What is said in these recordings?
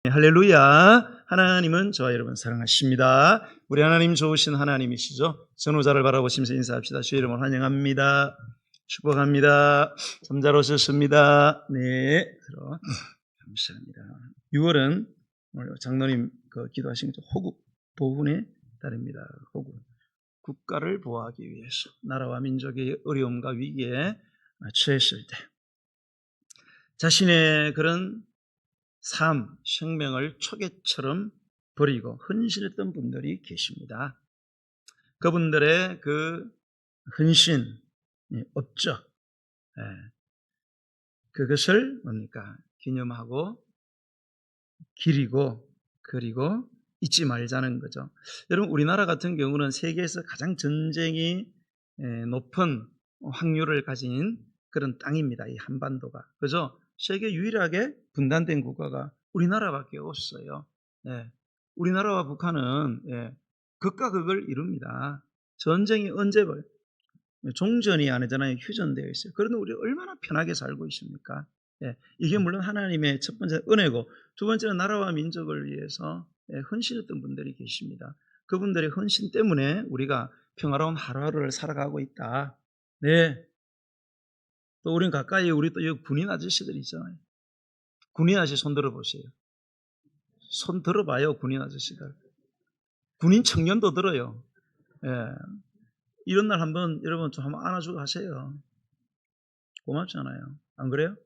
할렐루야. 하나님은 저와 여러분 사랑하십니다. 우리 하나님 좋으신 하나님이시죠. 선우자를 바라보시면서 인사합시다. 주의 이름을 환영합니다. 축복합니다. 잠자로셨습니다. 네, 감사합니다. 6월은 오늘 장로님 기도하신 것 호국 보훈의 달입니다. 호국, 국가를 보호하기 위해서 나라와 민족의 어려움과 위기에 처했을 때 자신의 그런 삶, 생명을 초계처럼 버리고 헌신했던 분들이 계십니다. 그분들의 그 헌신이 없죠. 그것을 뭡니까? 기념하고 기리고 그리고 잊지 말자는 거죠. 여러분, 우리나라 같은 경우는 세계에서 가장 전쟁이 높은 확률을 가진 그런 땅입니다. 이 한반도가. 그죠? 세계 유일하게 분단된 국가가 우리나라밖에 없어요. 우리나라와 북한은 극과 극을 이룹니다. 전쟁이 언제 종전이 아니잖아요. 휴전되어 있어요. 그런데 우리 얼마나 편하게 살고 있습니까? 이게 물론 하나님의 첫 번째 은혜고, 두 번째는 나라와 민족을 위해서 헌신했던 분들이 계십니다. 그분들의 헌신 때문에 우리가 평화로운 하루하루를 살아가고 있다. 네. 또 우린 가까이 우리 또 여기 군인 아저씨들 있잖아요. 군인 아저씨 손 들어보세요. 손 들어봐요, 군인 아저씨들. 군인 청년도 들어요. 이런 날 한번 여러분 좀 한번 안아주고 하세요. 고맙잖아요. 안 그래요?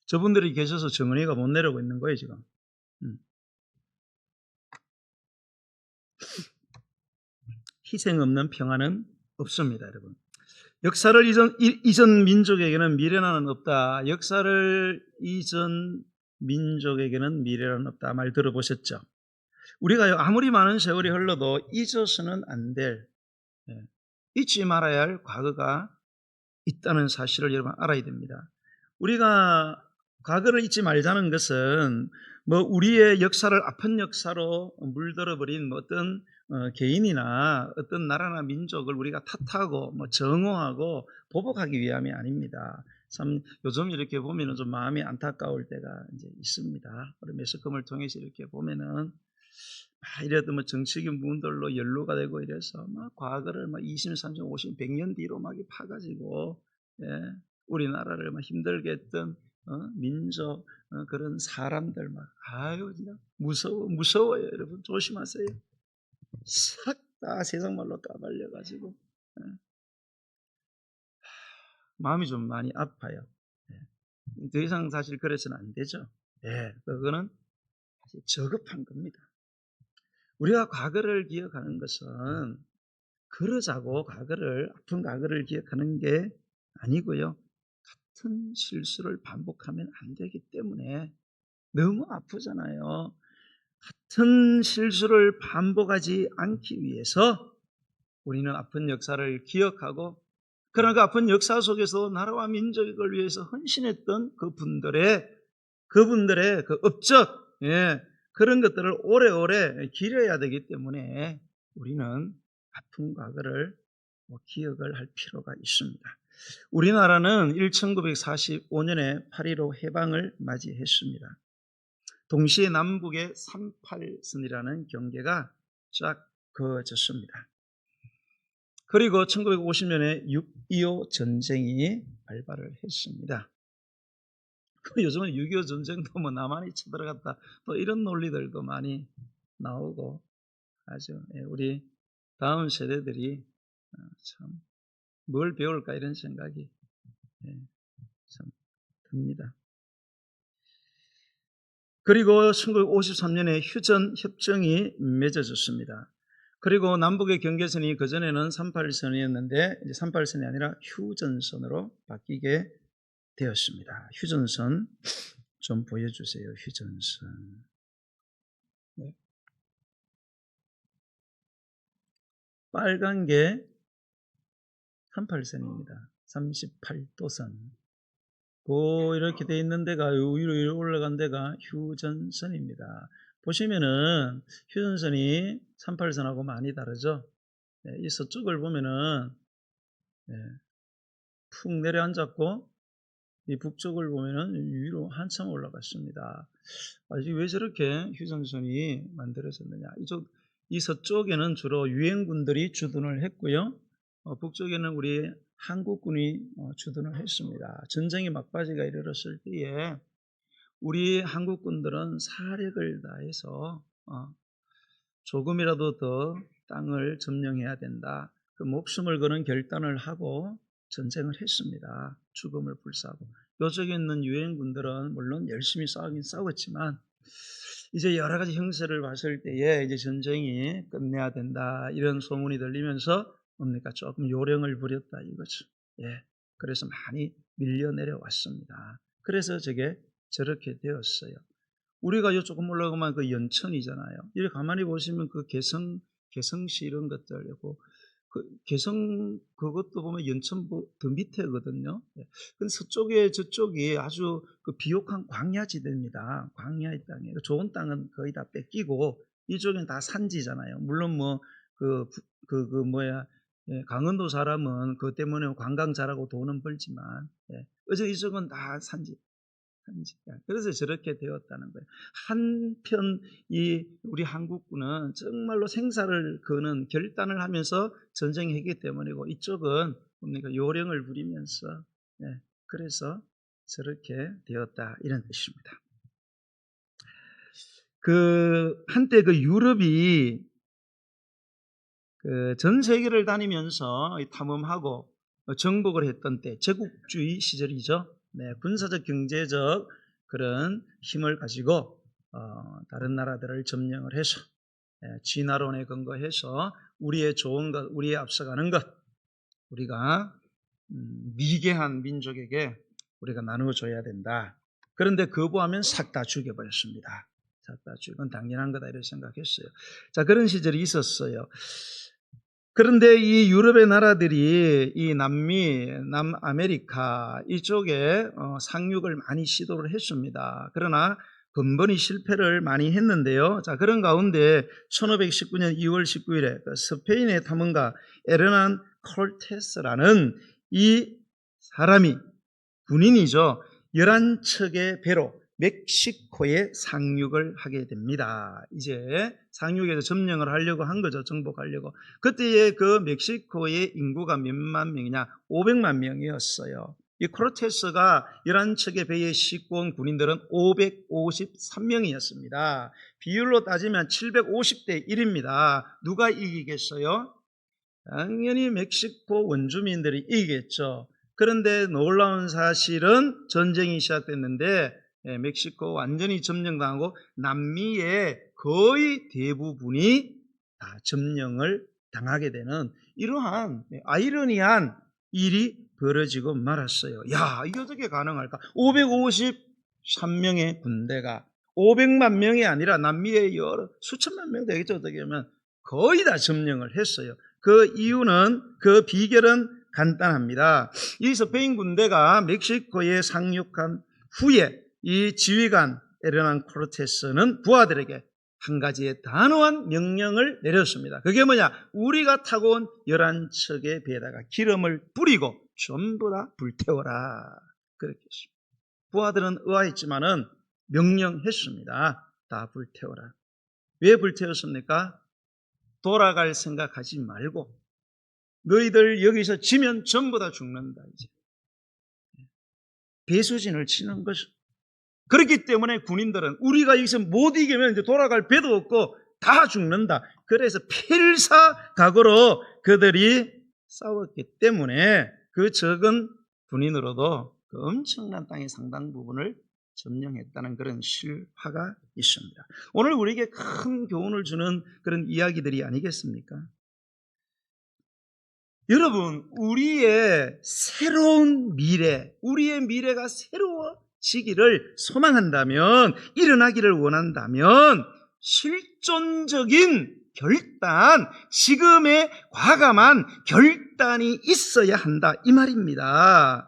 저분들이 계셔서 정은이가 못 내려오고 있는 거예요, 지금. 희생 없는 평화는 없습니다, 여러분. 역사를 이전 민족에게는 미래는 없다. 역사를 이전 민족에게는 미래는 없다. 말 들어보셨죠? 우리가 아무리 많은 세월이 흘러도 잊어서는 안 될, 잊지 말아야 할 과거가 있다는 사실을 여러분 알아야 됩니다. 우리가 과거를 잊지 말자는 것은 우리의 역사를 아픈 역사로 물들어버린 어떤 개인이나 어떤 나라나 민족을 우리가 탓하고 정오하고 보복하기 위함이 아닙니다. 참 요즘 이렇게 보면은 좀 마음이 안타까울 때가 이제 있습니다. 우리 매스컴을 통해서 이렇게 보면은 이래도 정치적인 부분들로 연루가 되고 이래서 과거를 20, 30, 50, 100년 뒤로 막 파가지고 우리나라를 힘들게 했던 민족 그런 사람들 아유 진짜 무서워요. 여러분 조심하세요. 싹 다 세상 말로 까발려가지고 마음이 좀 많이 아파요. 더 이상 사실 그래서는 안 되죠. 그거는 사실 저급한 겁니다. 우리가 과거를 기억하는 것은 그러자고 아픈 과거를 기억하는 게 아니고요. 같은 실수를 반복하면 안 되기 때문에 너무 아프잖아요. 같은 실수를 반복하지 않기 위해서 우리는 아픈 역사를 기억하고, 그러나 그 아픈 역사 속에서 나라와 민족을 위해서 헌신했던 그분들의 그 업적, 그런 것들을 오래오래 기려야 되기 때문에 우리는 아픈 과거를 기억을 할 필요가 있습니다. 우리나라는 1945년에 8.15 해방을 맞이했습니다. 동시에 남북의 38선이라는 경계가 쫙 그어졌습니다. 그리고 1950년에 6.25 전쟁이 발발을 했습니다. 요즘은 6.25 전쟁도 남한이 쳐들어갔다 또 이런 논리들도 많이 나오고 하죠. 우리 다음 세대들이 참 뭘 배울까 이런 생각이 참 듭니다. 그리고 1953년에 휴전 협정이 맺어졌습니다. 그리고 남북의 경계선이 그전에는 38선이었는데 이제 38선이 아니라 휴전선으로 바뀌게 되었습니다. 휴전선 좀 보여주세요. 휴전선. 네. 빨간 게 38선입니다. 38도선. 이렇게 돼 있는 데가 위로 올라간 데가 휴전선입니다. 보시면은 휴전선이 38선하고 많이 다르죠. 이 서쪽을 보면은 푹 내려앉았고 이 북쪽을 보면은 위로 한참 올라갔습니다. 아직 왜 저렇게 휴전선이 만들어졌느냐? 이 서쪽에는 주로 유엔군들이 주둔을 했고요. 북쪽에는 우리 한국군이 주둔을 했습니다. 전쟁의 막바지가 이르렀을 때에 우리 한국군들은 사력을 다해서 조금이라도 더 땅을 점령해야 된다. 그 목숨을 거는 결단을 하고 전쟁을 했습니다. 죽음을 불사하고. 요쪽에 있는 유엔군들은 물론 열심히 싸우긴 싸웠지만 이제 여러 가지 형세를 봤을 때에 이제 전쟁이 끝내야 된다. 이런 소문이 들리면서 뭡니까? 조금 요령을 부렸다 이거죠. 예. 그래서 많이 밀려 내려왔습니다. 그래서 저렇게 되었어요. 우리가 요 조금 올라가면 그 연천이잖아요. 이렇게 가만히 보시면 그 개성시 이런 것들이고, 그 개성 그것도 보면 연천 더 밑에거든요. 근데 서쪽에 저쪽이 아주 그 비옥한 광야지대입니다. 광야의 땅이에요. 좋은 땅은 거의 다 뺏기고 이쪽은 다 산지잖아요. 물론 강원도 사람은 그것 때문에 관광 잘하고 돈은 벌지만, 어제 이쪽은 다 산지. 그래서 저렇게 되었다는 거예요. 한편 우리 한국군은 정말로 생사를 거는 결단을 하면서 전쟁했기 때문이고, 이쪽은 뭡니까? 요령을 부리면서, 그래서 저렇게 되었다 이런 뜻입니다. 한때 유럽이 전 세계를 다니면서 탐험하고 정복을 했던 때, 제국주의 시절이죠. 군사적, 경제적 그런 힘을 가지고 다른 나라들을 점령을 해서 진화론에 근거해서 우리의 좋은 것, 우리의 앞서가는 것, 우리가 미개한 민족에게 우리가 나누어줘야 된다. 그런데 거부하면 싹 다 죽여버렸습니다. 싹 다 죽은 당연한 거다 이렇게 생각했어요. 자, 그런 시절이 있었어요. 그런데 이 유럽의 나라들이 이 남미, 남아메리카 이쪽에 상륙을 많이 시도를 했습니다. 그러나 번번이 실패를 많이 했는데요. 자, 그런 가운데 1519년 2월 19일에 스페인의 탐험가 에르난 콜테스라는 이 사람이 군인이죠. 11척의 배로 멕시코에 상륙을 하게 됩니다. 이제 상륙해서 점령을 하려고 한 거죠. 정복하려고. 그때의 그 멕시코의 인구가 몇만 명이냐? 500만 명이었어요. 이 코르테스가 11척의 배에 싣고 온 군인들은 553명이었습니다. 비율로 따지면 750대 1입니다. 누가 이기겠어요? 당연히 멕시코 원주민들이 이기겠죠. 그런데 놀라운 사실은 전쟁이 시작됐는데 멕시코 완전히 점령당하고 남미의 거의 대부분이 다 점령을 당하게 되는 이러한 아이러니한 일이 벌어지고 말았어요. 야, 이게 어떻게 가능할까? 553명의 군대가 500만 명이 아니라 남미의 수천만 명 되겠죠. 어떻게 하면 거의 다 점령을 했어요. 그 이유는, 그 비결은 간단합니다. 이 스페인 군대가 멕시코에 상륙한 후에 이 지휘관 에르난 코르테스는 부하들에게 한 가지의 단호한 명령을 내렸습니다. 그게 뭐냐? 우리가 타고 온 11척의 배에다가 기름을 뿌리고 전부 다 불태워라. 그렇게 했습니다. 부하들은 의아했지만은 명령했습니다. 다 불태워라. 왜 불태웠습니까? 돌아갈 생각하지 말고 너희들 여기서 지면 전부 다 죽는다. 이제 배수진을 치는 거죠. 그렇기 때문에 군인들은 우리가 여기서 못 이기면 이제 돌아갈 배도 없고 다 죽는다. 그래서 필사각오로 그들이 싸웠기 때문에 그 적은 군인으로도 그 엄청난 땅의 상당 부분을 점령했다는 그런 실화가 있습니다. 오늘 우리에게 큰 교훈을 주는 그런 이야기들이 아니겠습니까? 여러분, 우리의 새로운 미래, 우리의 미래가 새로워지기를 소망한다면, 일어나기를 원한다면 실존적인 결단, 지금의 과감한 결단이 있어야 한다 이 말입니다.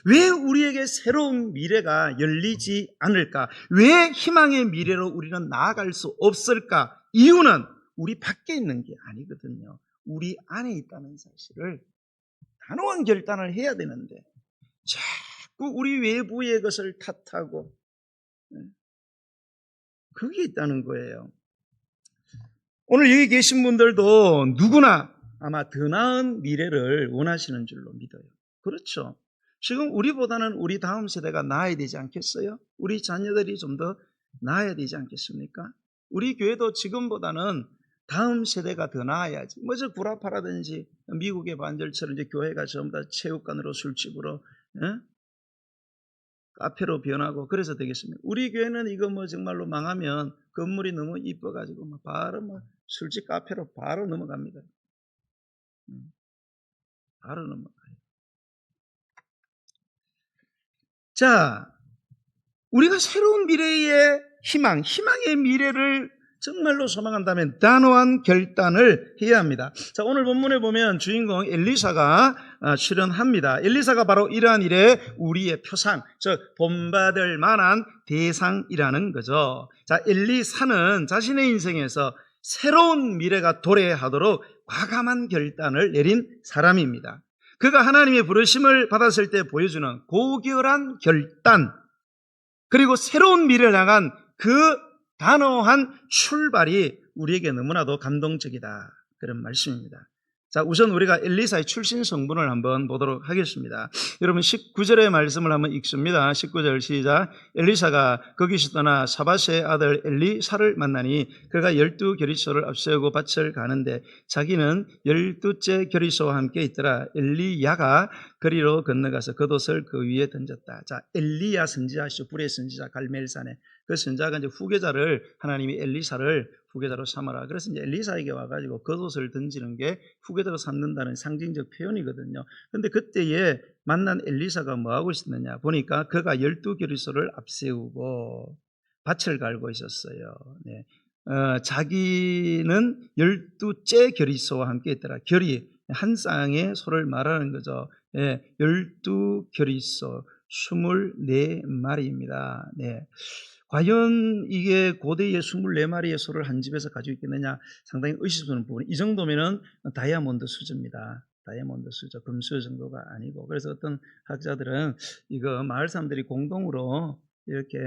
왜 우리에게 새로운 미래가 열리지 않을까? 왜 희망의 미래로 우리는 나아갈 수 없을까? 이유는 우리 밖에 있는 게 아니거든요. 우리 안에 있다는 사실을 단호한 결단을 해야 되는데 자꾸 우리 외부의 것을 탓하고 그게 있다는 거예요. 오늘 여기 계신 분들도 누구나 아마 더 나은 미래를 원하시는 줄로 믿어요. 그렇죠. 지금 우리보다는 우리 다음 세대가 나아야 되지 않겠어요? 우리 자녀들이 좀 더 나아야 되지 않겠습니까? 우리 교회도 지금보다는 다음 세대가 더 나아야지. 저 구라파라든지 미국의 반절처럼 이제 교회가 전부 다 체육관으로 술집으로 카페로 변하고 그래서 되겠습니다. 우리 교회는 이거 정말로 망하면 건물이 너무 이뻐가지고 바로 술집 카페로 바로 넘어갑니다. 바로 넘어가요. 자, 우리가 새로운 미래의 희망의 미래를 정말로 소망한다면 단호한 결단을 해야 합니다. 자, 오늘 본문에 보면 주인공 엘리사가 출연합니다. 엘리사가 바로 이러한 일에 우리의 표상, 즉 본받을 만한 대상이라는 거죠. 자, 엘리사는 자신의 인생에서 새로운 미래가 도래하도록 과감한 결단을 내린 사람입니다. 그가 하나님의 부르심을 받았을 때 보여주는 고결한 결단, 그리고 새로운 미래를 향한 그 단호한 출발이 우리에게 너무나도 감동적이다, 그런 말씀입니다. 자, 우선 우리가 엘리사의 출신 성분을 한번 보도록 하겠습니다. 여러분 19절의 말씀을 한번 읽습니다. 19절 시작. 엘리사가 거기서 떠나 사밧의 아들 엘리사를 만나니 그가 12겨리소를 앞세우고 밭을 가는데 자기는 12째 겨리소와 함께 있더라. 엘리야가 거리로 건너가서 겉옷을 그 위에 던졌다. 자, 엘리야 선지자시죠. 불의 선지자 갈멜산에. 그 선지자가 이제 후계자를, 하나님이 엘리사를 후계자로 삼아라. 그래서 이제 엘리사에게 와가지고 겉옷을 던지는 게 후계자로 삼는다는 상징적 표현이거든요. 그런데 그때에 만난 엘리사가 뭐 하고 있었느냐 보니까 그가 12겨리소를 앞세우고 밭을 갈고 있었어요. 네. 자기는 12째 겨리소와 함께 있더라. 겨리, 한 쌍의 소를 말하는 거죠. 네. 12겨리소, 24마리입니다. 네. 과연 이게 고대의 24마리의 소를 한 집에서 가지고 있겠느냐, 상당히 의심스러운 부분. 이 정도면은 다이아몬드 수저입니다. 다이아몬드 수저, 금수 정도가 아니고. 그래서 어떤 학자들은 이거 마을 사람들이 공동으로 이렇게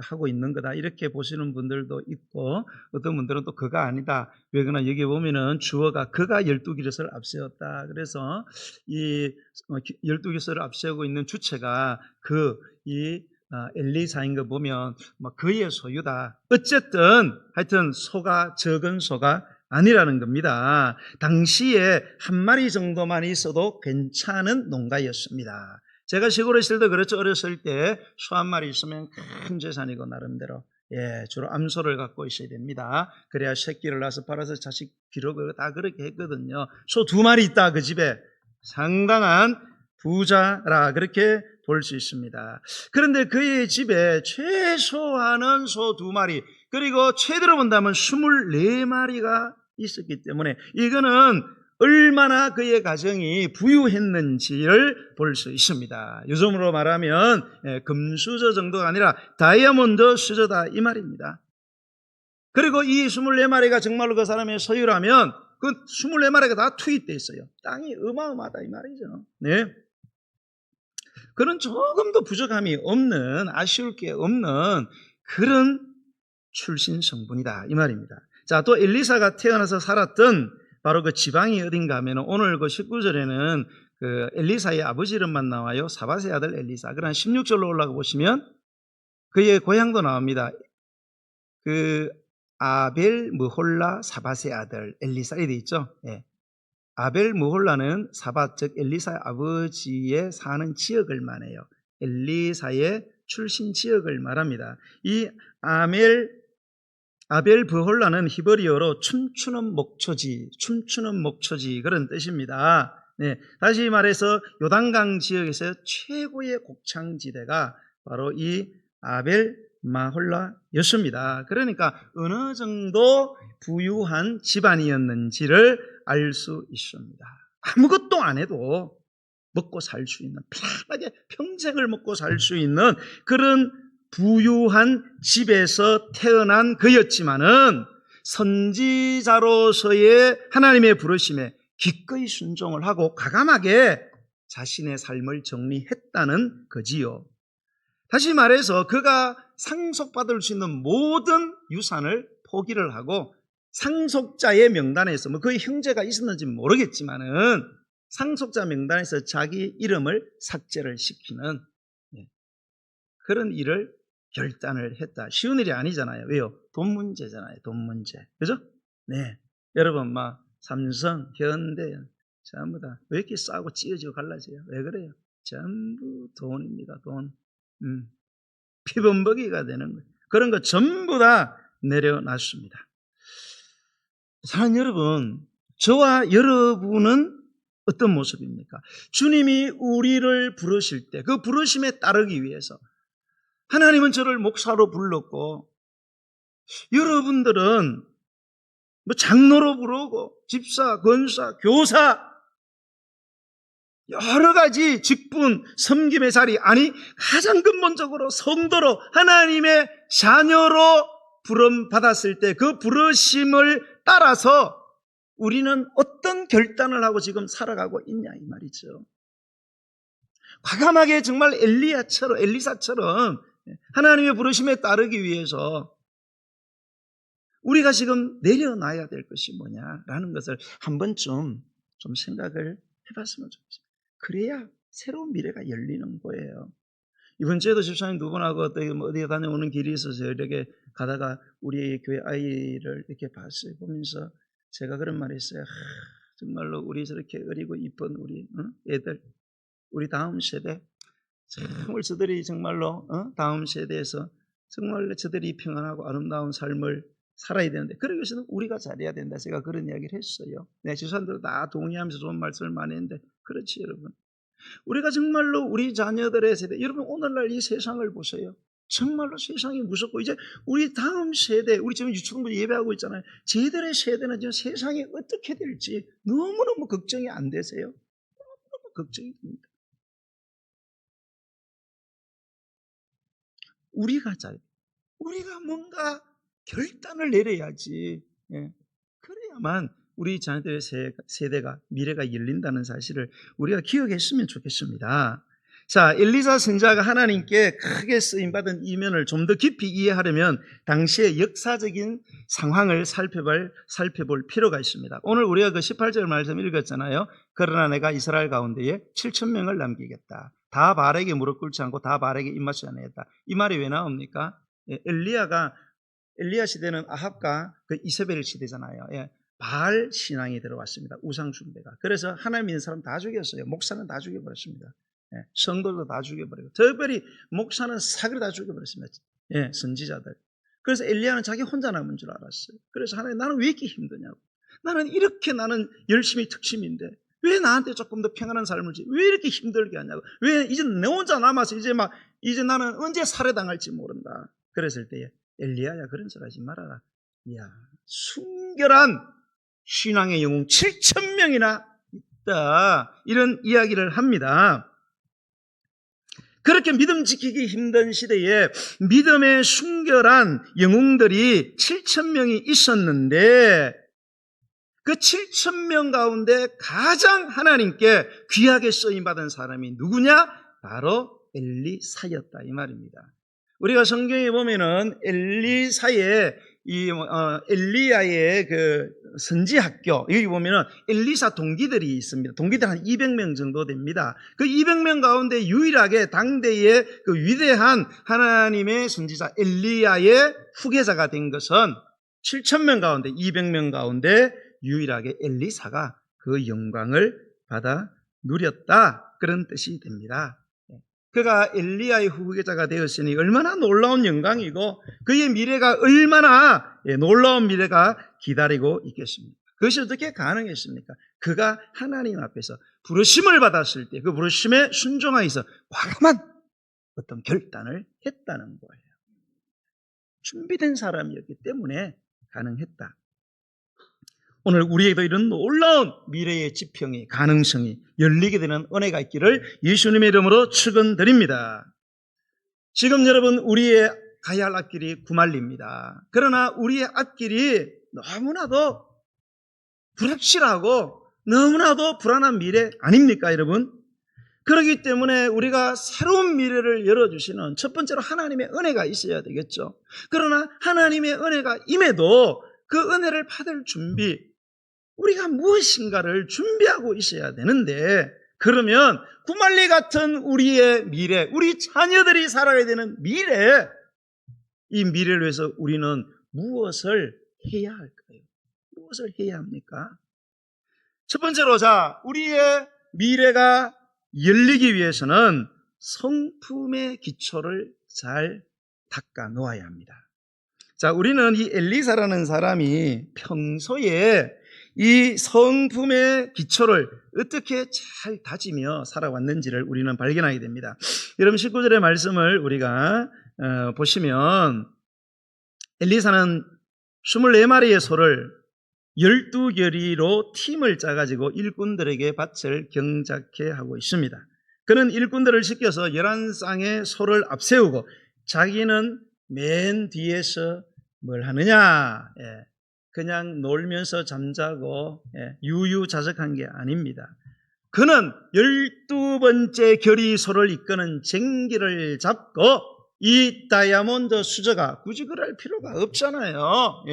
하고 있는 거다, 이렇게 보시는 분들도 있고, 어떤 분들은 또 그가 아니다. 왜 그러나 여기 보면은 주어가 그가 12겨리소를 앞세웠다. 그래서 이 12겨리소를 앞세우고 있는 주체가 엘리사인 거 보면 그의 소유다. 어쨌든 하여튼 소가 적은 소가 아니라는 겁니다. 당시에 한 마리 정도만 있어도 괜찮은 농가였습니다. 제가 시골에 있을 때 그렇죠. 어렸을 때 소 한 마리 있으면 큰 재산이고, 나름대로 주로 암소를 갖고 있어야 됩니다. 그래야 새끼를 낳아서 팔아서 자식 기르고 다 그렇게 했거든요. 소 2마리 있다, 그 집에 상당한 부자라 그렇게 볼 수 있습니다. 그런데 그의 집에 최소한은 소 2마리, 그리고 최대로 본다면 24마리가 있었기 때문에 이거는 얼마나 그의 가정이 부유했는지를 볼 수 있습니다. 요즘으로 말하면 금수저 정도가 아니라 다이아몬드 수저다, 이 말입니다. 그리고 이 24마리가 정말로 그 사람의 소유라면 그 24마리가 다 투입되어 있어요. 땅이 어마어마하다, 이 말이죠. 네. 그런 조금도 부족함이 없는, 아쉬울 게 없는 그런 출신 성분이다, 이 말입니다. 자, 또 엘리사가 태어나서 살았던 바로 그 지방이 어딘가 하면 오늘 그 19절에는 그 엘리사의 아버지 이름만 나와요. 사밧의 아들 엘리사. 그러나 16절로 올라가 보시면 그의 고향도 나옵니다. 그 아벨 무홀라 사밧의 아들 엘리사, 이렇게 있죠. 예. 아벨 무홀라는 사밧, 즉 엘리사의 아버지의 사는 지역을 말해요. 엘리사의 출신 지역을 말합니다. 이 아벨 부홀라는 히브리어로 춤추는 목초지 그런 뜻입니다. 네, 다시 말해서 요단강 지역에서 최고의 곡창지대가 바로 이 아벨 마홀라였습니다. 그러니까 어느 정도 부유한 집안이었는지를 알 수 있습니다. 아무것도 안 해도 먹고 살 수 있는, 편하게 평생을 먹고 살 수 있는 그런 부유한 집에서 태어난 그였지만은 선지자로서의 하나님의 부르심에 기꺼이 순종을 하고 과감하게 자신의 삶을 정리했다는 거지요. 다시 말해서 그가 상속받을 수 있는 모든 유산을 포기를 하고 상속자의 명단에서 그의 형제가 있었는지 모르겠지만은 상속자 명단에서 자기 이름을 삭제를 시키는 그런 일을 결단을 했다. 쉬운 일이 아니잖아요. 왜요? 돈 문제잖아요. 돈 문제. 그죠? 네. 여러분, 삼성, 현대, 전부 다 왜 이렇게 싸고 찢어지고 갈라져요? 왜 그래요? 전부 돈입니다. 돈. 피범벅이가 되는 거예요. 그런 거 전부 다 내려놨습니다. 사랑하는 여러분, 저와 여러분은 어떤 모습입니까? 주님이 우리를 부르실 때 그 부르심에 따르기 위해서 하나님은 저를 목사로 불렀고 여러분들은 장로로 부르고 집사, 권사, 교사 여러 가지 직분, 섬김의 자리, 아니 가장 근본적으로 성도로 하나님의 자녀로 부름받았을 때 그 부르심을 따라서 우리는 어떤 결단을 하고 지금 살아가고 있냐 이 말이죠. 과감하게 정말 엘리사처럼 하나님의 부르심에 따르기 위해서 우리가 지금 내려놔야 될 것이 뭐냐라는 것을 한 번쯤 좀 생각을 해봤으면 좋겠습니다. 그래야 새로운 미래가 열리는 거예요. 이번 주에도 집사님 두 분하고 어디에 다녀오는 길이 있어서 이렇게 가다가 우리 교회 아이를 이렇게 봤어요. 보면서 제가 그런 말을 했어요. 정말로 우리 저렇게 어리고 이쁜 우리 애들, 우리 다음 세대, 정말 저들이 정말로 다음 세대에서 정말 저들이 평안하고 아름다운 삶을 살아야 되는데 그러기 위해서는 우리가 잘해야 된다. 제가 그런 이야기를 했어요. 네, 집사님들 다 동의하면서 좋은 말씀을 많이 했는데 그렇지 여러분. 우리가 정말로 우리 자녀들의 세대, 여러분 오늘날 이 세상을 보세요. 정말로 세상이 무섭고 이제 우리 다음 세대, 우리 지금 유치원부 예배하고 있잖아요. 쟤들의 세대는 지금 세상이 어떻게 될지 너무너무 걱정이 안 되세요? 너무너무 걱정이 됩니다. 우리가 뭔가 결단을 내려야지. 그래야만 우리 자녀들의 세대가 미래가 열린다는 사실을 우리가 기억했으면 좋겠습니다. 자, 엘리사 선지자가 하나님께 크게 쓰임받은 이면을 좀 더 깊이 이해하려면 당시의 역사적인 상황을 살펴볼 필요가 있습니다. 오늘 우리가 그 18절 말씀 읽었잖아요. 그러나 내가 이스라엘 가운데에 7,000명을 남기겠다. 다 바알에게 무릎 꿇지 않고 다 바알에게 입맞추지 않겠다. 이 말이 왜 나옵니까? 엘리야 시대는 아합과 그 이세벨 시대잖아요. 바알 신앙이 들어왔습니다. 우상 숭배가. 그래서 하나님 믿는 사람 다 죽였어요. 목사는 다 죽여버렸습니다. 성도도 다 죽여버리고, 특별히 목사는 사기를 다 죽여버렸습니다. 선지자들. 그래서 엘리야는 자기 혼자 남은 줄 알았어요. 그래서 하나님, 나는 왜 이렇게 힘드냐고. 나는 열심히 특심인데 왜 나한테 조금 더 평안한 삶을 주지? 왜 이렇게 힘들게 하냐고. 왜 이제 내 혼자 남아서 이제 나는 언제 살해당할지 모른다. 그랬을 때에 엘리야야, 그런 소리 하지 말아라. 이야, 순결한 신앙의 영웅 7,000명이나 있다. 이런 이야기를 합니다. 그렇게 믿음 지키기 힘든 시대에 믿음의 순결한 영웅들이 7,000명이 있었는데 그 7,000명 가운데 가장 하나님께 귀하게 쓰임받은 사람이 누구냐? 바로 엘리사였다 이 말입니다. 우리가 성경에 보면은 엘리야의 그 선지학교, 여기 보면은 엘리사 동기들이 있습니다. 동기들 한 200명 정도 됩니다. 그 200명 가운데 유일하게 당대의 그 위대한 하나님의 선지자 엘리야의 후계자가 된 것은 7,000명 가운데 200명 가운데 유일하게 엘리사가 그 영광을 받아 누렸다, 그런 뜻이 됩니다. 그가 엘리야의 후계자가 되었으니 얼마나 놀라운 영광이고 그의 미래가 얼마나 놀라운 미래가 기다리고 있겠습니까? 그것이 어떻게 가능했습니까? 그가 하나님 앞에서 부르심을 받았을 때 그 부르심에 순종하여서 과감한 어떤 결단을 했다는 거예요. 준비된 사람이었기 때문에 가능했다. 오늘 우리에게도 이런 놀라운 미래의 지평이, 가능성이 열리게 되는 은혜가 있기를 예수님의 이름으로 축원드립니다. 지금 여러분, 우리의 가야 할 앞길이 구말립니다. 그러나 우리의 앞길이 너무나도 불확실하고 너무나도 불안한 미래 아닙니까, 여러분? 그렇기 때문에 우리가 새로운 미래를 열어주시는 첫 번째로 하나님의 은혜가 있어야 되겠죠. 그러나 하나님의 은혜가 임해도 그 은혜를 받을 준비, 우리가 무엇인가를 준비하고 있어야 되는데, 그러면 구말리 같은 우리의 미래, 우리 자녀들이 살아야 되는 미래, 이 미래를 위해서 우리는 무엇을 해야 할까요? 무엇을 해야 합니까? 첫 번째로, 우리의 미래가 열리기 위해서는 성품의 기초를 잘 닦아 놓아야 합니다. 우리는 이 엘리사라는 사람이 평소에 이 성품의 기초를 어떻게 잘 다지며 살아왔는지를 우리는 발견하게 됩니다. 여러분 19절의 말씀을 우리가 보시면, 엘리사는 24마리의 소를 12결의로 팀을 짜가지고 일꾼들에게 밭을 경작해 하고 있습니다. 그는 일꾼들을 시켜서 11쌍의 소를 앞세우고 자기는 맨 뒤에서 뭘 하느냐? 그냥 놀면서 잠자고 유유자적한 게 아닙니다. 그는 12번째 결의 소를 이끄는 쟁기를 잡고, 이 다이아몬드 수저가 굳이 그럴 필요가 없잖아요.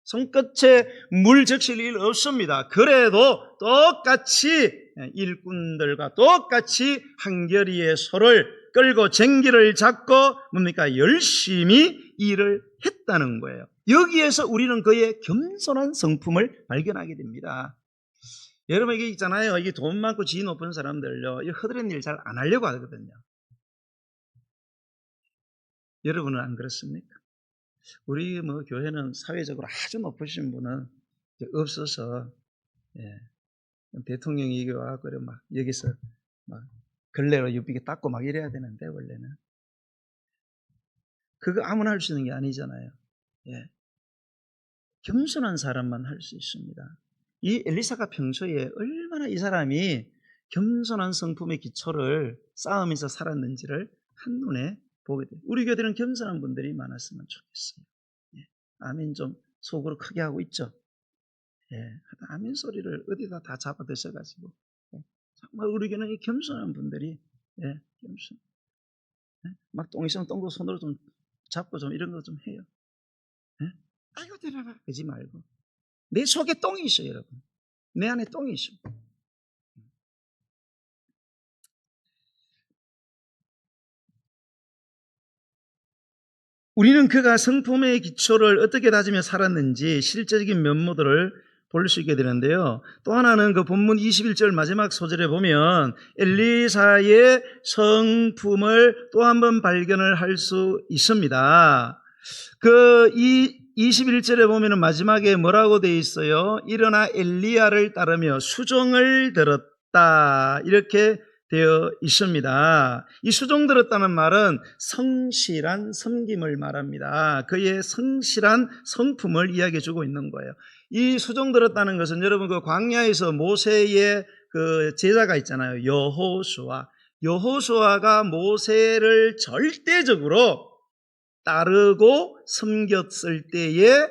손끝에 물 적실 일 없습니다. 그래도 똑같이 일꾼들과 똑같이 한 결의의 소를 끌고 쟁기를 잡고 뭡니까? 열심히 일을 했다는 거예요. 여기에서 우리는 그의 겸손한 성품을 발견하게 됩니다. 여러분, 이게 있잖아요. 이게 돈 많고 지위 높은 사람들요, 이 허드렛 일 잘 안 하려고 하거든요. 여러분은 안 그렇습니까? 우리 교회는 사회적으로 아주 높으신 분은 없어서, 대통령이 이게 와서 막 여기서 막 걸레로 유비게 닦고 막 이래야 되는데, 원래는 그거 아무나 할 수 있는 게 아니잖아요. 겸손한 사람만 할 수 있습니다. 이 엘리사가 평소에 얼마나 이 사람이 겸손한 성품의 기초를 쌓으면서 살았는지를 한눈에 보게 돼요. 우리 교회는 겸손한 분들이 많았으면 좋겠어요. 아멘 좀 속으로 크게 하고 있죠. 아멘 소리를 어디다 다 잡아 드셔가지고, 정말 우리 교회는 이 겸손한 분들이, 겸손, 막 똥 있으면 똥도 손으로 좀 잡고 좀 이런 거 좀 해요. 아이고 데려라 그러지 말고, 내 속에 똥이 있어요, 여러분. 내 안에 똥이 있어요. 우리는 그가 성품의 기초를 어떻게 다지며 살았는지 실제적인 면모들을 볼 수 있게 되는데요. 또 하나는 그 본문 21절 마지막 소절에 보면 엘리사의 성품을 또 한 번 발견을 할 수 있습니다. 이 21절에 보면 마지막에 뭐라고 되어 있어요? 일어나 엘리야를 따르며 수종을 들었다, 이렇게 되어 있습니다. 이 수종 들었다는 말은 성실한 섬김을 말합니다. 그의 성실한 성품을 이야기해 주고 있는 거예요. 이 수종 들었다는 것은 여러분, 그 광야에서 모세의 그 제자가 있잖아요. 여호수아가 모세를 절대적으로 따르고 섬겼을 때에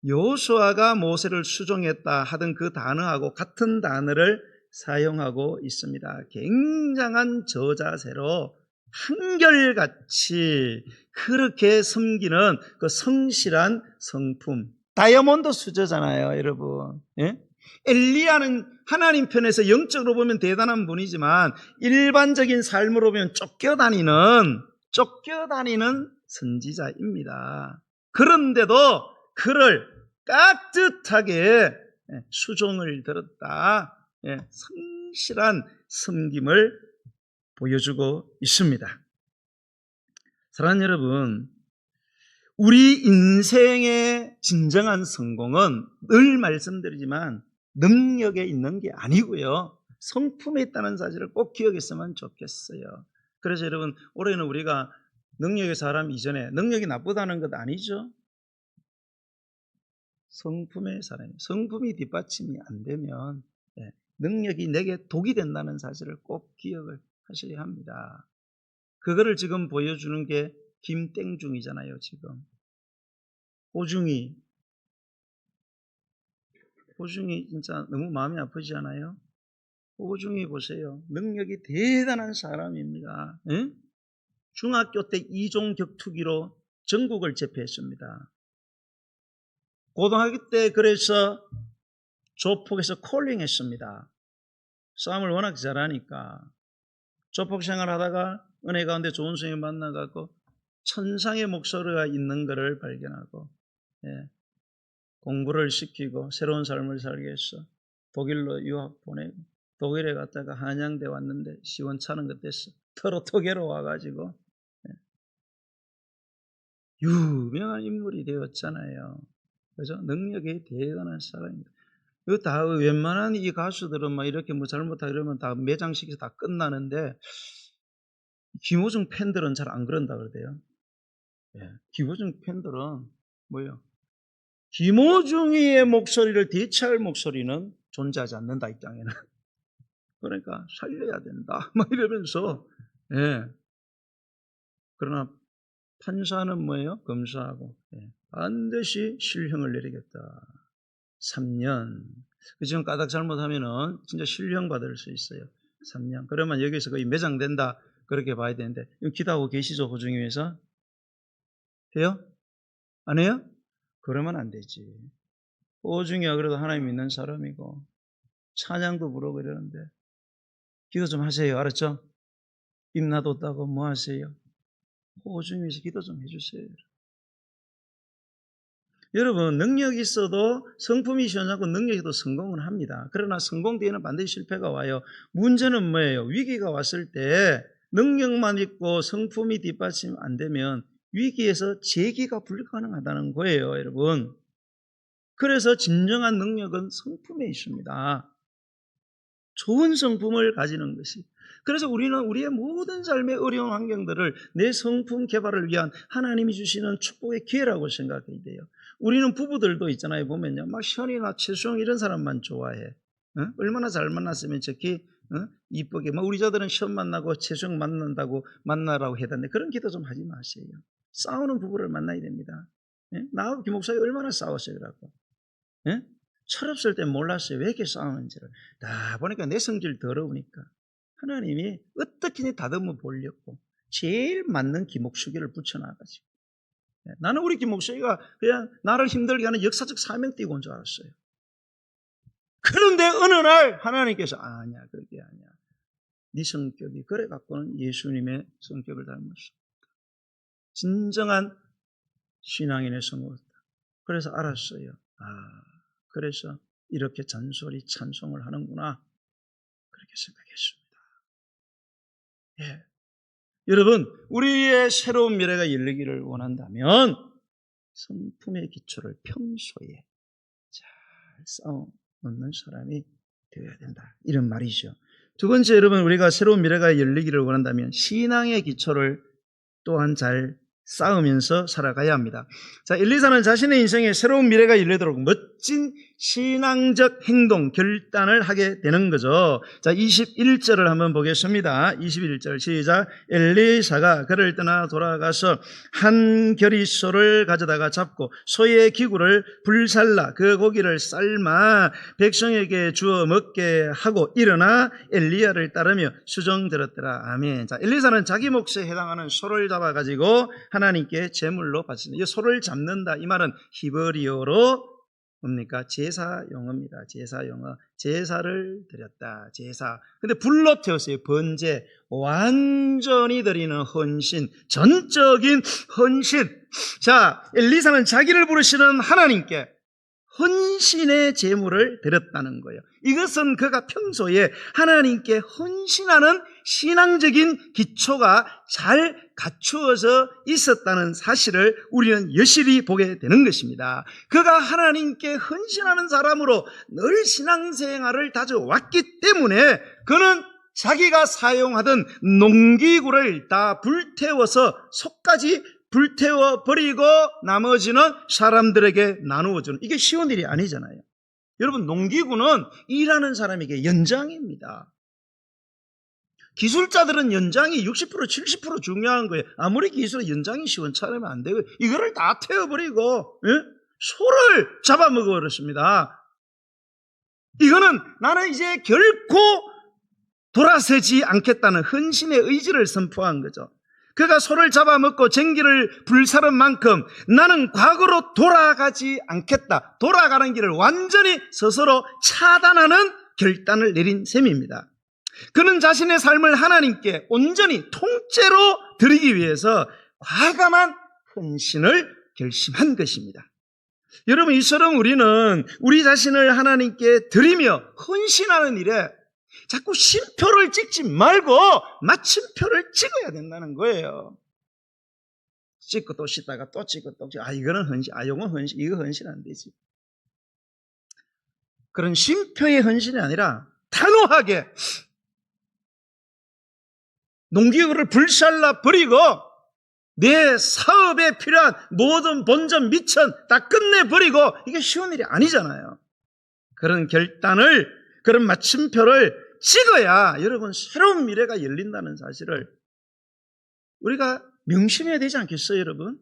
여호수아가 모세를 수종했다 하던 그 단어하고 같은 단어를 사용하고 있습니다. 굉장한 저자세로 한결같이 그렇게 섬기는 그 성실한 성품, 다이아몬드 수저잖아요, 여러분. 엘리야는 하나님 편에서 영적으로 보면 대단한 분이지만 일반적인 삶으로 보면 쫓겨다니는 선지자입니다. 그런데도 그를 깍듯하게 수종을 들었다, 성실한 섬김을 보여주고 있습니다. 사랑하는 여러분, 우리 인생의 진정한 성공은 늘 말씀드리지만 능력에 있는 게 아니고요, 성품에 있다는 사실을 꼭 기억했으면 좋겠어요. 그래서 여러분, 올해는 우리가 능력의 사람 이전에 능력이 나쁘다는 것 아니죠? 성품의 사람이, 성품이 뒷받침이 안 되면 능력이 내게 독이 된다는 사실을 꼭 기억을 하셔야 합니다. 그거를 지금 보여주는 게 김땡중이잖아요. 지금 호중이 진짜 너무 마음이 아프지 않아요? 호중이 보세요. 능력이 대단한 사람입니다. 예? 중학교 때 이종 격투기로 전국을 제패했습니다. 고등학교 때 그래서 조폭에서 콜링했습니다. 싸움을 워낙 잘하니까. 조폭 생활하다가 은혜 가운데 좋은 선생님 만나갖고 천상의 목소리가 있는 것을 발견하고, 예, 공부를 시키고 새로운 삶을 살게 했어. 독일로 유학 보내고 독일에 갔다가 한양대 왔는데 시원찮은 것 됐어. 터로토게로 와가지고, 예, 유명한 인물이 되었잖아요. 그래서 능력이 대단한 사람입니다. 이거 다 웬만한 이 가수들은 막 이렇게 뭐 잘못하고 이러면 다 매장시켜서 다 끝나는데, 김호중 팬들은 잘 안 그런다 그러대요. 예, 김호중 팬들은 뭐예요? 김호중이의 목소리를 대체할 목소리는 존재하지 않는다, 이 땅에는. 그러니까 살려야 된다 막 이러면서, 예. 그러나 판사는 뭐예요? 검사하고, 예, 반드시 실형을 내리겠다. 3년. 지금 까닭 잘못하면은 진짜 실형 받을 수 있어요. 3년. 그러면 여기서 거의 매장된다, 그렇게 봐야 되는데, 기도하고 계시죠? 호중이 위해서? 해요? 안 해요? 그러면 안 되지. 호중이가 그래도 하나님 믿는 사람이고 찬양도 부르고 이러는데 기도 좀 하세요. 알았죠? 입 놔뒀다고 뭐 하세요? 호중이 위해서 기도 좀 해주세요. 여러분, 능력이 있어도 성품이 시원하고 능력이 있어도 성공은 합니다. 그러나 성공 뒤에는 반드시 실패가 와요. 문제는 뭐예요? 위기가 왔을 때 능력만 있고 성품이 뒷받침 안 되면 위기에서 재기가 불가능하다는 거예요, 여러분. 그래서 진정한 능력은 성품에 있습니다. 좋은 성품을 가지는 것이. 그래서 우리는 우리의 모든 삶의 어려운 환경들을 내 성품 개발을 위한 하나님이 주시는 축복의 기회라고 생각해야 돼요. 우리는 부부들도 있잖아요. 보면요, 막 현이나 최수영 이런 사람만 좋아해. 얼마나 잘 만났으면 저렇게 이쁘게. 우리 자들은 시험 만나고 최수영 만난다고 만나라고 해던데 그런 기도 좀 하지 마세요. 싸우는 부부를 만나야 됩니다. 나하고 김 목사님 얼마나 싸웠어요, 그래갖고. 철없을 때 몰랐어요. 왜 이렇게 싸우는지를. 다 보니까 내 성질 더러우니까 하나님이 어떻게 다듬어 보려고 제일 맞는 김옥수기를 붙여놔가지고. 나는 우리 김목수기가 그냥 나를 힘들게 하는 역사적 사명 띄고 온 줄 알았어요. 그런데 어느 날 하나님께서 아니야, 그게 아니야. 네 성격이 그래 갖고는 예수님의 성격을 닮았어. 진정한 신앙인의 성공이다. 그래서 알았어요. 그래서 이렇게 잔소리 찬송을 하는구나, 그렇게 생각했습니다. 예. 여러분, 우리의 새로운 미래가 열리기를 원한다면 성품의 기초를 평소에 잘 쌓아놓는 사람이 되어야 된다, 이런 말이죠. 두 번째, 여러분, 우리가 새로운 미래가 열리기를 원한다면 신앙의 기초를 또한 잘 쌓으면서 살아가야 합니다. 자, 엘리사는 자신의 인생에 새로운 미래가 열리도록 멋진 신앙적 행동, 결단을 하게 되는 거죠. 자, 21절을 한번 보겠습니다. 21절 시작. 엘리사가 그를 떠나 돌아가서 한 겨리소를 가져다가 잡고 소의 기구를 불살라 그 고기를 삶아 백성에게 주어 먹게 하고 일어나 엘리야를 따르며 수종 들었더라. 아멘. 자, 엘리사는 자기 몫에 해당하는 소를 잡아가지고 하나님께 제물로 바쳤습니다. 이 소를 잡는다, 이 말은 히브리어로 뭡니까? 제사 용어입니다. 제사 용어. 제사를 드렸다. 제사. 근데 불로 태웠어요. 번제. 완전히 드리는 헌신. 전적인 헌신. 자, 엘리사는 자기를 부르시는 하나님께 헌신의 제물을 드렸다는 거예요. 이것은 그가 평소에 하나님께 헌신하는 신앙적인 기초가 잘 갖추어져 있었다는 사실을 우리는 여실히 보게 되는 것입니다. 그가 하나님께 헌신하는 사람으로 늘 신앙생활을 다져왔기 때문에 그는 자기가 사용하던 농기구를 다 불태워서 속까지 불태워버리고 나머지는 사람들에게 나누어주는, 이게 쉬운 일이 아니잖아요. 여러분, 농기구는 일하는 사람에게 연장입니다. 기술자들은 연장이 60% 70% 중요한 거예요. 아무리 기술은 연장이 시원찮으면 안 되고 이거를 다 태워버리고 소를 잡아먹어 버렸습니다. 이거는 나는 이제 결코 돌아서지 않겠다는 헌신의 의지를 선포한 거죠. 그가 소를 잡아먹고 쟁기를 불사른 만큼 나는 과거로 돌아가지 않겠다. 돌아가는 길을 완전히 스스로 차단하는 결단을 내린 셈입니다. 그는 자신의 삶을 하나님께 온전히 통째로 드리기 위해서 과감한 헌신을 결심한 것입니다. 여러분, 이처럼 우리는 우리 자신을 하나님께 드리며 헌신하는 일에 자꾸 쉼표를 찍지 말고 마침표를 찍어야 된다는 거예요. 찍고 또 씻다가 또 찍고 또 찍고, 이거는 헌신, 이건 헌신, 이거 헌신 안 되지. 그런 쉼표의 헌신이 아니라 단호하게 농기구를 불살라 버리고 내 사업에 필요한 모든 본전 미천 다 끝내버리고, 이게 쉬운 일이 아니잖아요. 그런 결단을, 그런 마침표를 찍어야 여러분 새로운 미래가 열린다는 사실을 우리가 명심해야 되지 않겠어요, 여러분?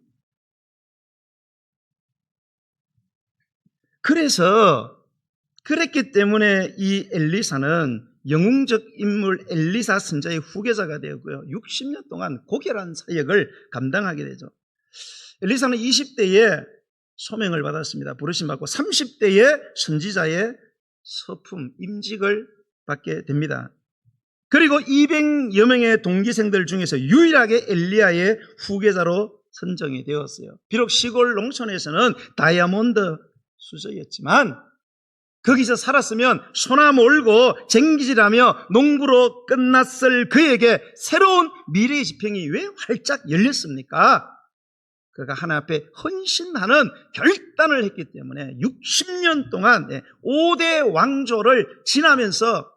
그랬기 때문에 이 엘리사는 영웅적 인물 엘리사 선자의 후계자가 되었고요. 60년 동안 고결한 사역을 감당하게 되죠. 엘리사는 20대에 소명을 받았습니다. 부르심 받고 30대에 선지자의 서품, 임직을 받게 됩니다. 그리고 200여 명의 동기생들 중에서 유일하게 엘리야의 후계자로 선정이 되었어요. 비록 시골 농촌에서는 다이아몬드 수저였지만 거기서 살았으면 소나 몰고 쟁기질하며 농부로 끝났을 그에게 새로운 미래의 지평이 왜 활짝 열렸습니까? 그가 하나님 앞에 헌신하는 결단을 했기 때문에 60년 동안 5대 왕조를 지나면서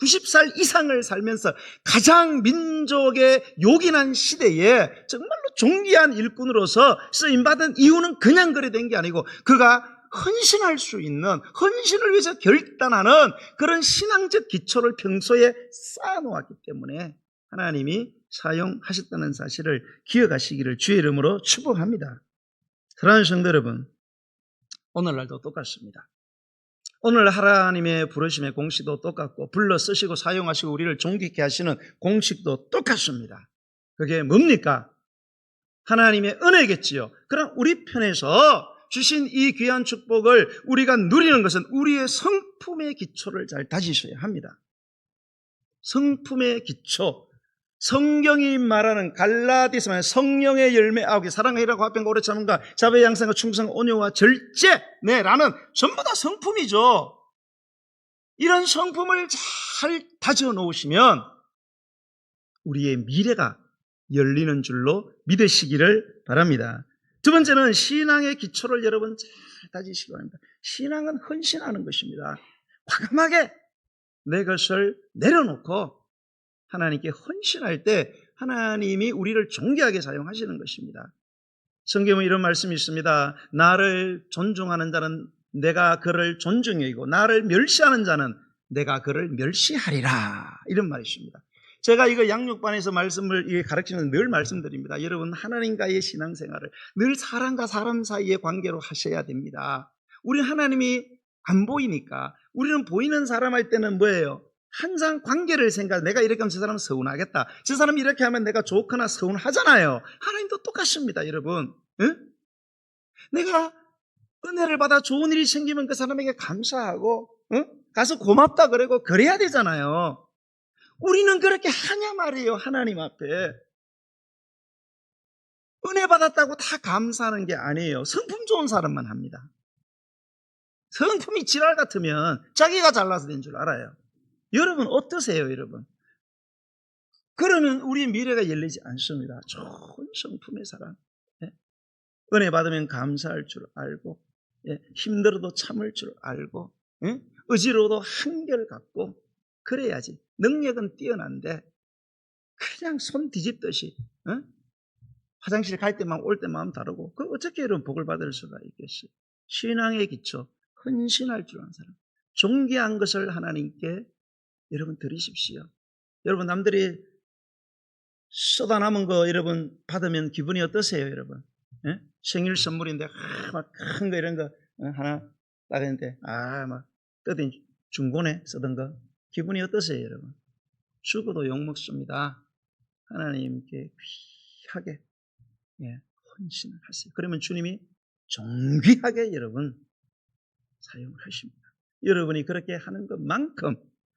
90살 이상을 살면서 가장 민족에 요긴한 시대에 정말로 존귀한 일꾼으로서 쓰임받은 이유는 그냥 그래 된 게 아니고 그가 헌신할 수 있는, 헌신을 위해서 결단하는 그런 신앙적 기초를 평소에 쌓아놓았기 때문에 하나님이 사용하셨다는 사실을 기억하시기를 주의 이름으로 축복합니다. 사랑하는 성도 여러분, 오늘날도 똑같습니다. 오늘 하나님의 부르심의 공식도 똑같고 불러 쓰시고 사용하시고 우리를 존귀케 하시는 공식도 똑같습니다. 그게 뭡니까? 하나님의 은혜겠지요. 그럼 우리 편에서 주신 이 귀한 축복을 우리가 누리는 것은 우리의 성품의 기초를 잘 다지셔야 합니다. 성품의 기초. 성경이 말하는 갈라디아서의 성령의 열매 9개, 사랑과 희락과 화평과 오래 참음과 자비와 양선과 충성, 온유와 절제, 라는 전부 다 성품이죠. 이런 성품을 잘 다져 놓으시면 우리의 미래가 열리는 줄로 믿으시기를 바랍니다. 두 번째는 신앙의 기초를 여러분 잘 다지시기 바랍니다. 신앙은 헌신하는 것입니다. 과감하게 내 것을 내려놓고 하나님께 헌신할 때 하나님이 우리를 존귀하게 사용하시는 것입니다. 성경에 이런 말씀이 있습니다. 나를 존중하는 자는 내가 그를 존중히 여기고 나를 멸시하는 자는 내가 그를 멸시하리라. 이런 말이 있습니다. 제가 이거 양육반에서 말씀을 가르치면 늘 말씀드립니다. 여러분, 하나님과의 신앙생활을 늘 사람과 사람 사이의 관계로 하셔야 됩니다. 우리 하나님이 안 보이니까 우리는 보이는 사람 할 때는 뭐예요? 항상 관계를 생각해. 내가 이렇게 하면 저 사람은 서운하겠다. 저 사람이 이렇게 하면 내가 좋거나 서운하잖아요. 하나님도 똑같습니다, 여러분. 응? 내가 은혜를 받아 좋은 일이 생기면 그 사람에게 감사하고 가서 고맙다 그러고 그래야 되잖아요. 우리는 그렇게 하냐 말이에요. 하나님 앞에 은혜 받았다고 다 감사하는 게 아니에요. 성품 좋은 사람만 합니다. 성품이 지랄 같으면 자기가 잘나서 된 줄 알아요. 여러분 어떠세요, 여러분? 그러면 우리의 미래가 열리지 않습니다. 좋은 성품의 사람, 은혜 받으면 감사할 줄 알고, 힘들어도 참을 줄 알고, 의지로도 한결 갖고 그래야지. 능력은 뛰어난데 그냥 손 뒤집듯이 화장실 갈 때만 올 때만 다르고, 그 어떻게 이런 복을 받을 수가 있겠어요? 신앙의 기초, 헌신할 줄 아는 사람, 존귀한 것을 하나님께 여러분 드리십시오. 여러분 남들이 쏟아 남은 거 여러분 받으면 기분이 어떠세요, 여러분? 생일 선물인데 막 큰 거 이런 거 하나 따는데 막 뜯은 중고네 쓰던 거 기분이 어떠세요, 여러분? 죽어도 욕먹습니다. 하나님께 귀하게 헌신을 하세요. 그러면 주님이 존귀하게 여러분 사용을 하십니다. 여러분이 그렇게 하는 것만큼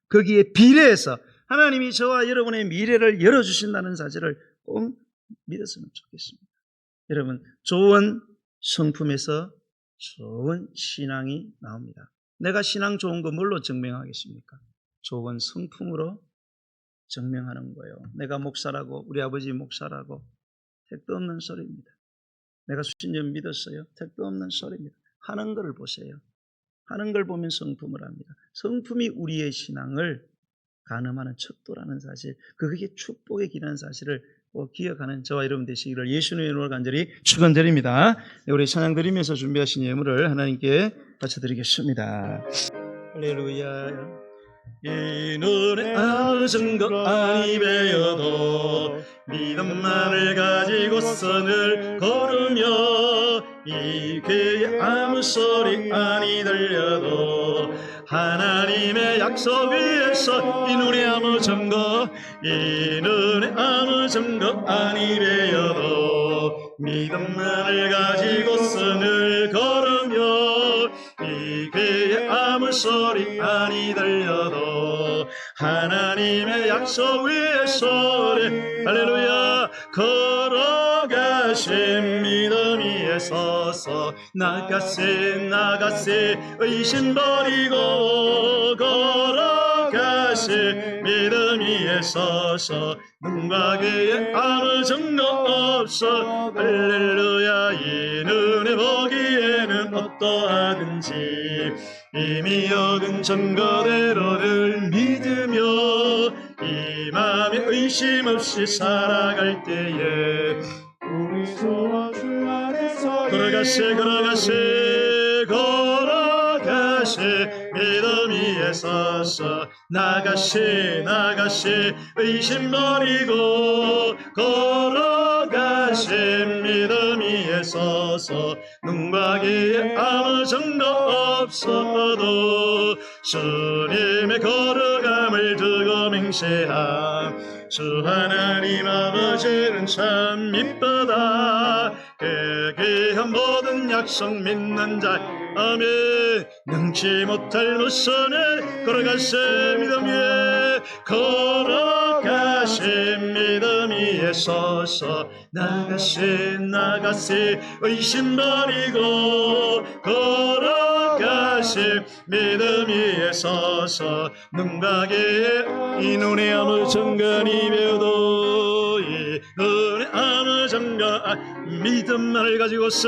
거기에 비례해서 하나님이 저와 여러분의 미래를 열어주신다는 사실을 꼭 믿었으면 좋겠습니다. 여러분, 좋은 성품에서 좋은 신앙이 나옵니다. 내가 신앙 좋은 거 뭘로 증명하겠습니까? 좋은 성품으로 증명하는 거예요. 내가 목사라고, 우리 아버지 목사라고 택도 없는 소리입니다. 내가 수신전 믿었어요. 택도 없는 소리입니다. 하는 것을 보세요. 하는 걸 보면 성품을 합니다. 성품이 우리의 신앙을 가늠하는 척도라는 사실, 그게 축복의 길이라는 사실을 기억하는 저와 여러분 되시기를 예수님의 이름으로 간절히 축원드립니다. 우리 찬양 드리면서 준비하신 예물을 하나님께 바쳐드리겠습니다. 할렐루야. 이 눈에 아무 증거 아니 배어도 믿음만을 가지고서 늘 걸으며 이 귀에 아무 소리 아니 들려도 하나님의 약속 위에서 이 눈에 아무 증거 이 눈에 아무 증거 아니 배어도 믿음만을 가지고서 늘 걸으며 이 귀에 아무 소리 아니 들려도 하나님의 약속 위에서 할렐루야 걸어가신 믿음 위에 서서 나가세 의심 버리고 걸어가신 믿음 위에 서서 눈과 귀에 아무 증거 없어 할렐루야 이 눈에 보기에는 어떠하든지 이미 얻은 증거대로 늘 믿으며 이 마음에 의심 없이 살아갈 때에 우리 소와 주 안에서 걸어가세 믿음 위에 서서 나가세 의심 버리고 걸어가세 믿음 위에 서서 눈과 귀에 아무 증거 없어도 주님의 걸어감을 두고 맹세함 주 하나님 아버지는 참 미쁘다 그 귀한 모든 약속 믿는 자 아멘 능치 못할 노선을 걸어가세 믿음 위에 걸어가세 믿음 위에 서서 나가세 의심 버리고 걸어가세 믿음 위에 서서 눈과 귀에 이 눈에 아무 증거니 배워도 이 눈에 아무 증거 믿음만을 가지고서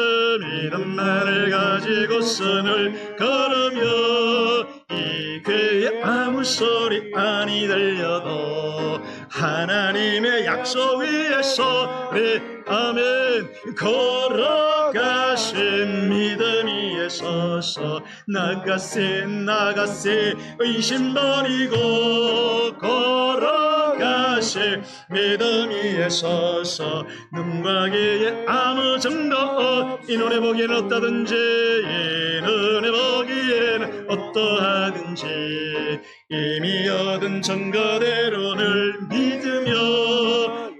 늘 걸으며 이 귀에 아무 소리 아니 들려도 하나님의 약속 위에서 아멘 걸어가신 믿음 위에 서서 나가세 의심 버리고 걸어가세 믿음 위에 서서 눈과 귀에 아무 증거 이 눈에 보기에는 어떠하든지 이 눈에 보기에는 어떠하든지 이미 얻은 증거대로 늘 믿으며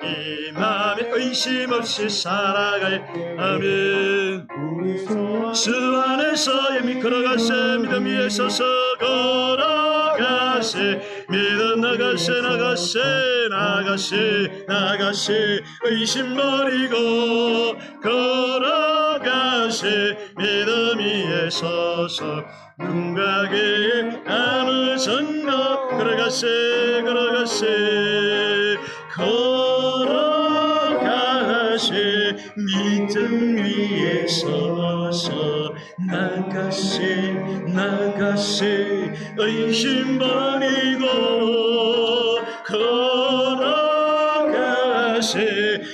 이 마음에 의심 없이 살아갈 아멘 주 안에서 이미 걸어가세 믿음 위에 서서 걸어가세 믿음 나가세 의심 버리고 걸어가세 믿음 위에 서서 눈과 귀에 아무 증거 걸어가세 믿음 위에 서서 나가세 의심 버리고 걸어가세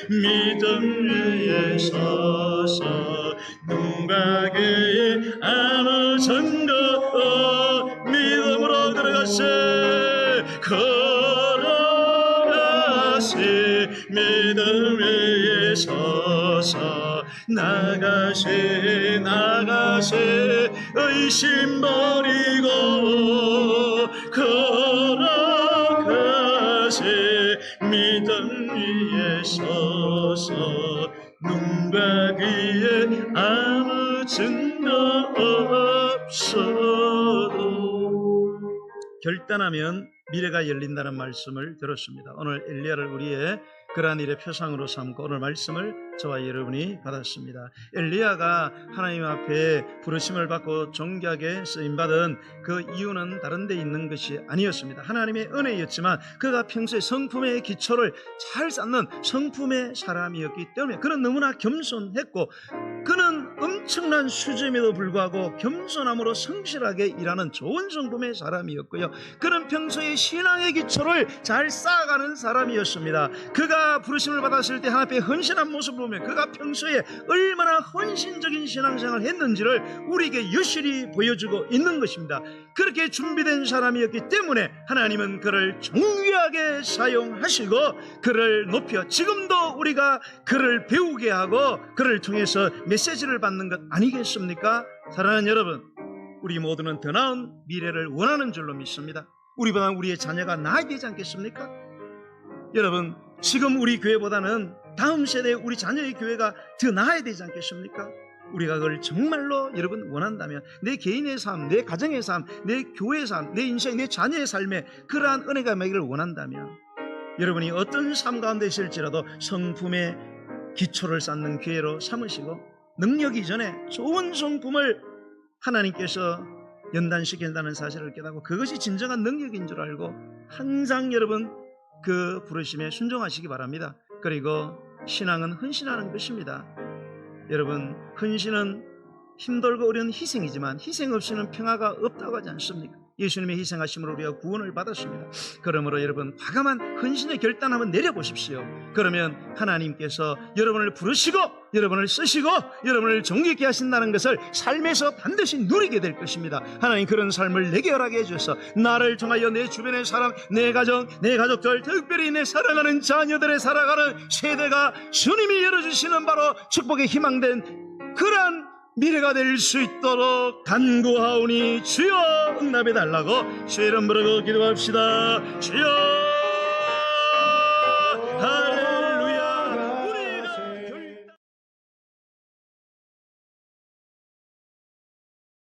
믿음 위에 서서 눈과 귀에 아무 증거 믿음으로 들어가세 걸어가세 믿음 위에 서서 나가세 의심 버리고 걸어가세 위에 서서 눈과 귀에 아무 증거 없어도 결단하면 미래가 열린다는 말씀을 들었습니다. 오늘 엘리야를 우리의 그러한 일의 표상으로 삼고 오늘 말씀을 저와 여러분이 받았습니다. 엘리야가 하나님 앞에 부르심을 받고 존귀하게 쓰임받은 그 이유는 다른 데 있는 것이 아니었습니다. 하나님의 은혜였지만 그가 평소에 성품의 기초를 잘 쌓는 성품의 사람이었기 때문에 그는 너무나 겸손했고 그는 엄청난 수준임에도 불구하고 겸손함으로 성실하게 일하는 좋은 성품의 사람이었고요. 그는 평소에 신앙의 기초를 잘 쌓아가는 사람이었습니다. 그가 부르심을 받았을 때 하나님 앞에 헌신한 모습을 보면 그가 평소에 얼마나 헌신적인 신앙생활을 했는지를 우리에게 여실히 보여주고 있는 것입니다. 그렇게 준비된 사람이었기 때문에 하나님은 그를 존귀하게 사용하시고 그를 높여 지금도 우리가 그를 배우게 하고 그를 통해서 메시지를 받는 것 아니겠습니까? 사랑하는 여러분, 우리 모두는 더 나은 미래를 원하는 줄로 믿습니다. 우리보다 우리의 자녀가 나아야 되지 않겠습니까? 여러분, 지금 우리 교회보다는 다음 세대의 우리 자녀의 교회가 더 나아야 되지 않겠습니까? 우리가 그걸 정말로 여러분 원한다면 내 개인의 삶, 내 가정의 삶, 내 교회의 삶, 내 인생, 내 자녀의 삶에 그러한 은혜가 임하기를 원한다면 여러분이 어떤 삶 가운데 있을지라도 성품의 기초를 쌓는 기회로 삼으시고 능력 이전에 좋은 성품을 하나님께서 연단시킨다는 사실을 깨닫고 그것이 진정한 능력인 줄 알고 항상 여러분 그 부르심에 순종하시기 바랍니다. 그리고 신앙은 헌신하는 것입니다. 여러분, 헌신은 힘들고 어려운 희생이지만 희생 없이는 평화가 없다고 하지 않습니까? 예수님의 희생하심으로 우리가 구원을 받았습니다. 그러므로 여러분 과감한 헌신의 결단 한번 내려보십시오. 그러면 하나님께서 여러분을 부르시고 여러분을 쓰시고 여러분을 존귀케 하신다는 것을 삶에서 반드시 누리게 될 것입니다. 하나님 그런 삶을 내게 허락해 주셔서 나를 통하여 내 주변의 사람, 내 가정, 내 가족들, 특별히 내 사랑하는 자녀들의 살아가는 세대가 주님이 열어주시는 바로 축복의 희망된 그러한 미래가 될 수 있도록 간구하오니 주여 응답해 달라고 주의 이름 부르고 기도합시다. 주여